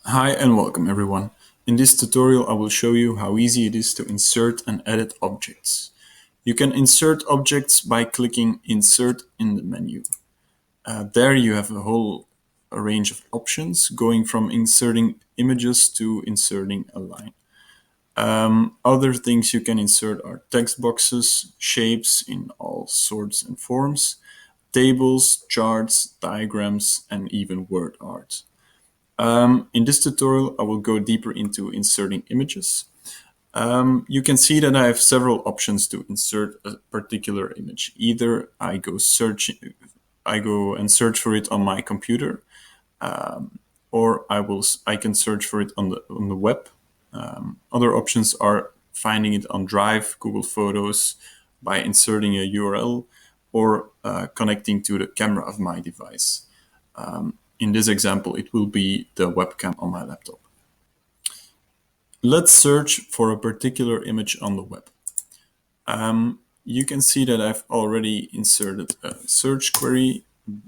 Hi and welcome everyone. In this tutorial I will show you how easy it is to insert and edit objects. You can insert objects by clicking Insert in the menu. There you have a range of options going from inserting images to inserting a line. Other things you can insert are text boxes, shapes in all sorts and forms, tables, charts, diagrams, and even word art. In this tutorial, I will go deeper into inserting images. You can see that I have several options to insert a particular image. Either I go and search for it on my computer, or I can search for it on the web. Other options are finding it on Drive, Google Photos, by inserting a URL, or connecting to the camera of my device. In this example, it will be the webcam on my laptop. Let's search for a particular image on the web. You can see that I've already inserted a search query,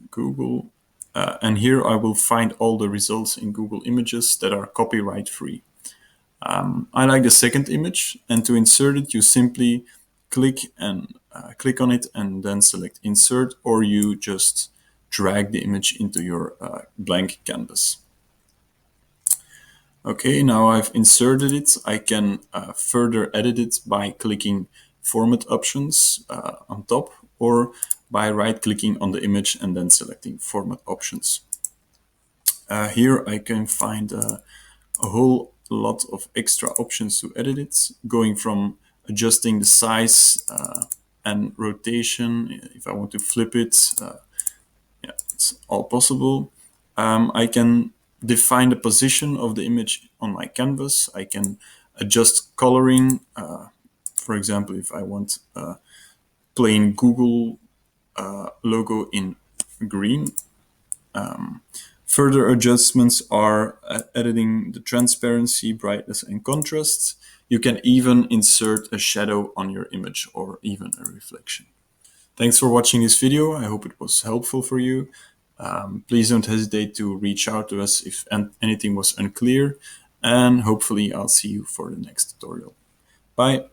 Google, and here I will find all the results in Google Images that are copyright free. I like the second image, and to insert it, you simply click on it and then select insert, or you just drag the image into your blank canvas. Okay, now I've inserted it. I can further edit it by clicking Format Options on top, or by right-clicking on the image and then selecting Format Options. Here I can find a whole lot of extra options to edit it, going from adjusting the size and rotation. If I want to flip it, yeah, it's all possible. I can define the position of the image on my canvas. I can adjust coloring. For example, if I want a plain Google logo in green. Further adjustments are editing the transparency, brightness, and contrast. You can even insert a shadow on your image or even a reflection. Thanks for watching this video. I hope it was helpful for you. Please don't hesitate to reach out to us if anything was unclear, and hopefully I'll see you for the next tutorial. Bye.